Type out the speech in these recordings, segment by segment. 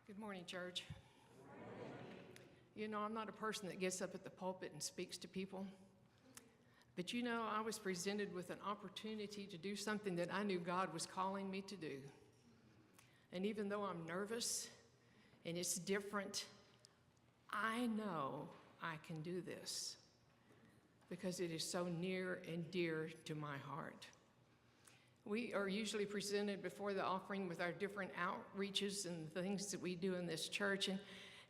Good morning, church. You know, I'm not a person that gets up at the pulpit and speaks to people. But you know, I was presented with an opportunity to do something that I knew God was calling me to do. And even though I'm nervous and it's different, I know I can do this because it is so near and dear to my heart. We are usually presented before the offering with our different outreaches and things that we do in this church.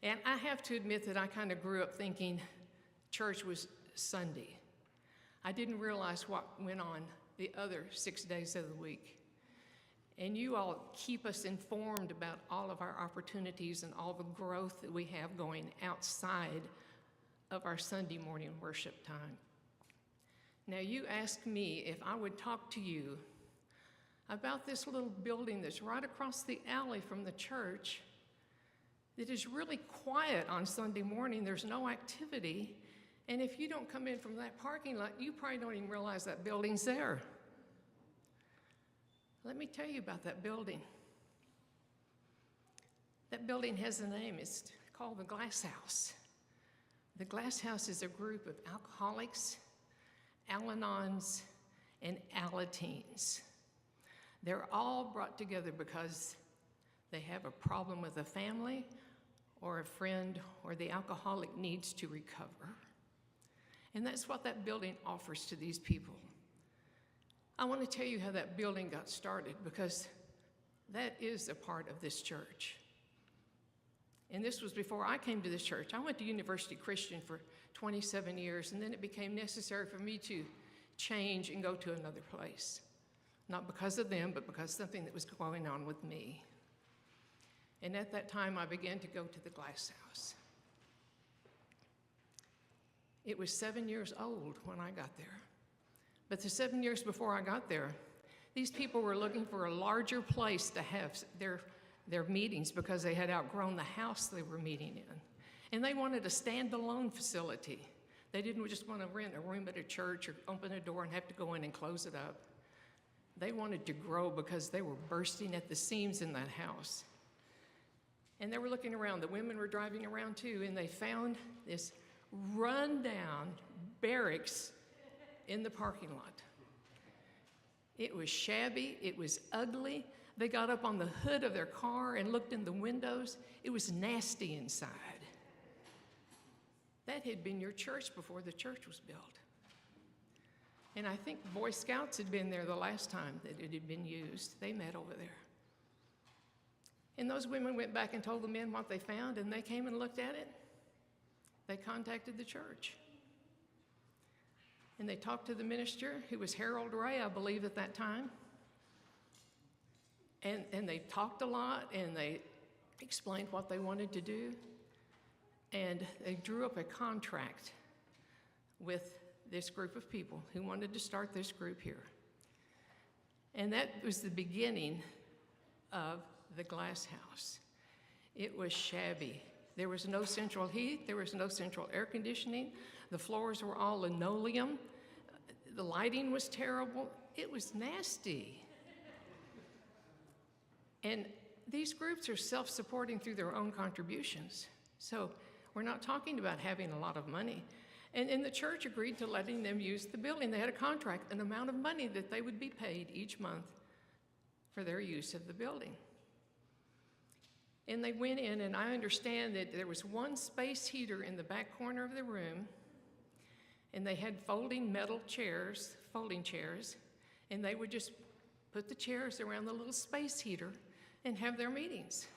And I have to admit that I kind of grew up thinking church was Sunday. I didn't realize what went on the other 6 days of the week. And you all keep us informed about all of our opportunities and all the growth that we have going outside of our Sunday morning worship time. Now, you asked me if I would talk to you about this little building that's right across the alley from the church that is really quiet on Sunday morning. There's no activity. And if you don't come in from that parking lot, you probably don't even realize that building's there. Let me tell you about that building. That building has a name. It's called the Glass House. The Glass House is a group of alcoholics, Al-Anons, and Alateens. They're all brought together because they have a problem with a family or a friend or the alcoholic needs to recover. And that's what that building offers to these people. I want to tell you how that building got started because that is a part of this church. And this was before I came to this church. I went to Ridglea Christian for 27 years, and then it became necessary for me to change and go to another place. Not because of them, but because something that was going on with me. And at that time, I began to go to the Glass House. It was 7 years old when I got there. But the 7 years before I got there, these people were looking for a larger place to have their meetings because they had outgrown the house they were meeting in. And they wanted a standalone facility. They didn't just want to rent a room at a church or open a door and have to go in and close it up. They wanted to grow because they were bursting at the seams in that house. And they were looking around. The women were driving around too, and they found this rundown barracks in the parking lot. It was shabby. It was ugly. They got up on the hood of their car and looked in the windows. It was nasty inside. That had been your church before the church was built. And I think Boy Scouts had been there the last time that it had been used. They met over there. And those women went back and told the men what they found, and they came and looked at it. They contacted the church. And they talked to the minister, who was Harold Ray, I believe, at that time. And they talked a lot, and they explained what they wanted to do. And they drew up a contract with this group of people who wanted to start this group here. And that was the beginning of the Glass House. It was shabby. There was no central heat. There was no central air conditioning. The floors were all linoleum. The lighting was terrible. It was nasty. And these groups are self-supporting through their own contributions. So we're not talking about having a lot of money. And the church agreed to letting them use the building. They had a contract, an amount of money that they would be paid each month for their use of the building. And they went in, and I understand that there was one space heater in the back corner of the room, and they had folding chairs, and they would just put the chairs around the little space heater and have their meetings.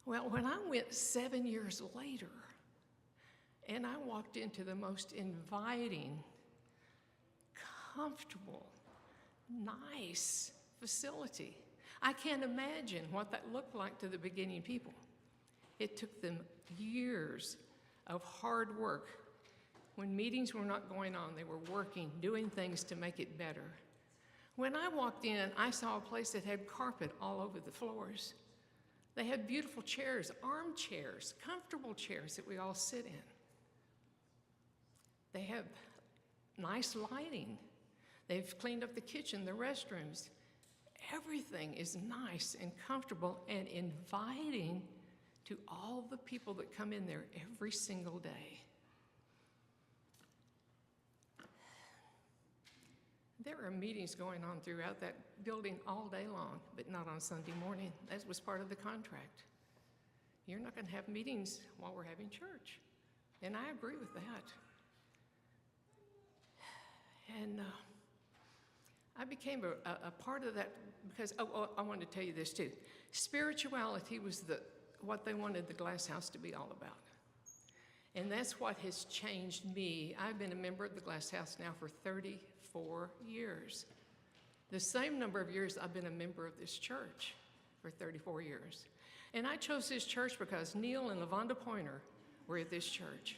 Well, when I went 7 years later, and I walked into the most inviting, comfortable, nice facility. I can't imagine what that looked like to the beginning people. It took them years of hard work. When meetings were not going on, they were working, doing things to make it better. When I walked in, I saw a place that had carpet all over the floors. They had beautiful chairs, armchairs, comfortable chairs that we all sit in. They have nice lighting. They've cleaned up the kitchen, the restrooms. everything is nice and comfortable and inviting to all the people that come in there every single day. There are meetings going on throughout that building all day long, but not on Sunday morning. That was part of the contract. You're not going to have meetings while we're having church. And I agree with that. And I became a part of that because, I wanted to tell you this too. Spirituality was what they wanted the Glass House to be all about. And that's what has changed me. I've been a member of the Glass House now for 34 years. The same number of years I've been a member of this church for 34 years. And I chose this church because Neil and LaVonda Pointer were at this church.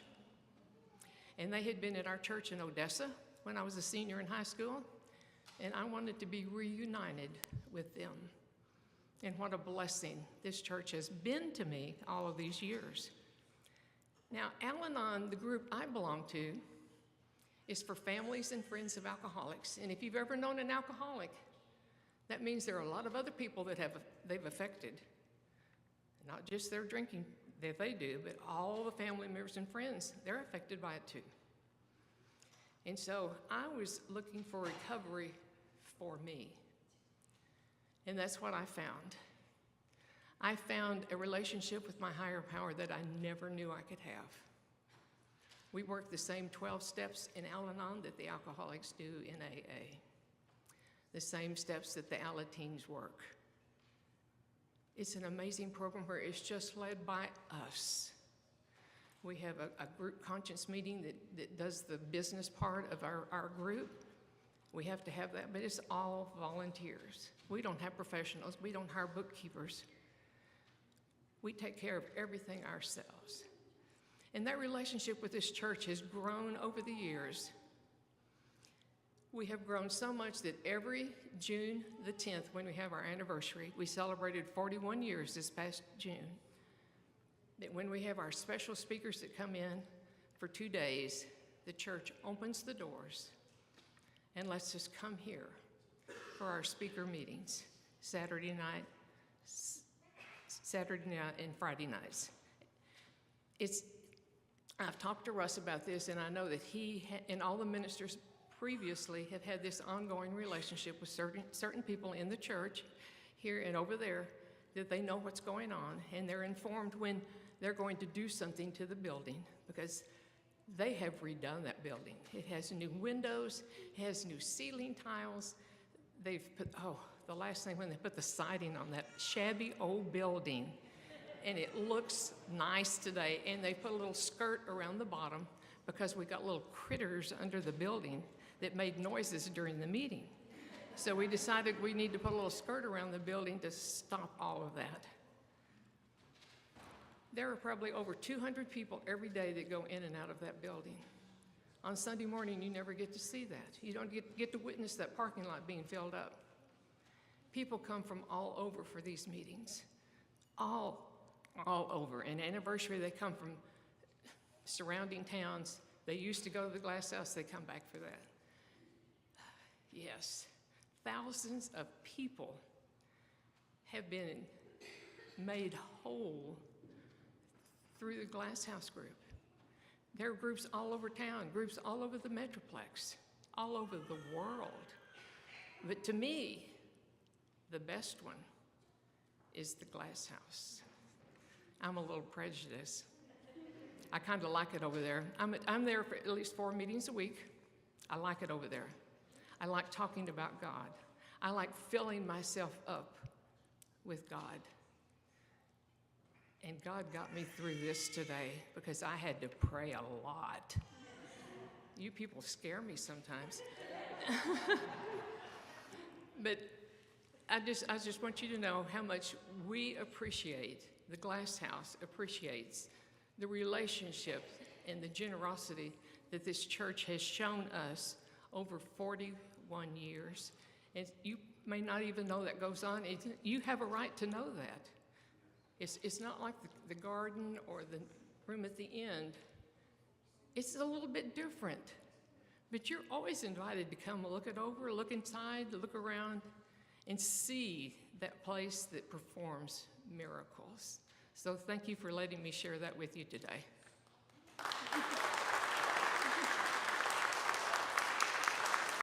And they had been at our church in Odessa when I was a senior in high school. And I wanted to be reunited with them. And what a blessing this church has been to me all of these years. Now, Al-Anon, the group I belong to, is for families and friends of alcoholics. And if you've ever known an alcoholic, that means there are a lot of other people that they've affected. Not just their drinking that they do, but all the family members and friends, they're affected by it too. And so I was looking for recovery for me. And that's what I found. I found a relationship with my higher power that I never knew I could have. We work the same 12 steps in Al-Anon that the alcoholics do in AA. The same steps that the Alateens work. It's an amazing program where it's just led by us. We have a group conscience meeting that does the business part of our group. We have to have that, but it's all volunteers. We don't have professionals. We don't hire bookkeepers. We take care of everything ourselves. And that relationship with this church has grown over the years. We have grown so much that every June the 10th, when we have our anniversary, we celebrated 41 years this past June. That when we have our special speakers that come in for 2 days, the church opens the doors and lets us come here for our speaker meetings, Saturday night and Friday nights. I've talked to Russ about this, and I know that he and all the ministers previously have had this ongoing relationship with certain people in the church, here and over there, that they know what's going on, and they're informed when they're going to do something to the building, because they have redone that building. It has new windows, it has new ceiling tiles. They've put, the last thing, when they put the siding on that shabby old building, and it looks nice today, and they put a little skirt around the bottom because we got little critters under the building that made noises during the meeting. So we decided we need to put a little skirt around the building to stop all of that. There are probably over 200 people every day that go in and out of that building. On Sunday morning, you never get to see that. You don't get to witness that parking lot being filled up. People come from all over for these meetings, all over. And anniversary, they come from surrounding towns. They used to go to the Glass House, they come back for that. Yes, thousands of people have been made whole through the Glass House group. There are groups all over town, groups all over the Metroplex, all over the world. But to me, the best one is the Glass House. I'm a little prejudiced. I kind of like it over there. I'm there for at least 4 meetings a week. I like it over there. I like talking about God. I like filling myself up with God. And God got me through this today because I had to pray a lot. You people scare me sometimes. But I just want you to know how much we appreciate, the Glass House appreciates the relationship and the generosity that this church has shown us over 41 years. And you may not even know that goes on. You have a right to know that. It's not like the garden or the room at the end. It's a little bit different. But you're always invited to come look it over, look inside, look around. and see that place that performs miracles. So thank you for letting me share that with you today.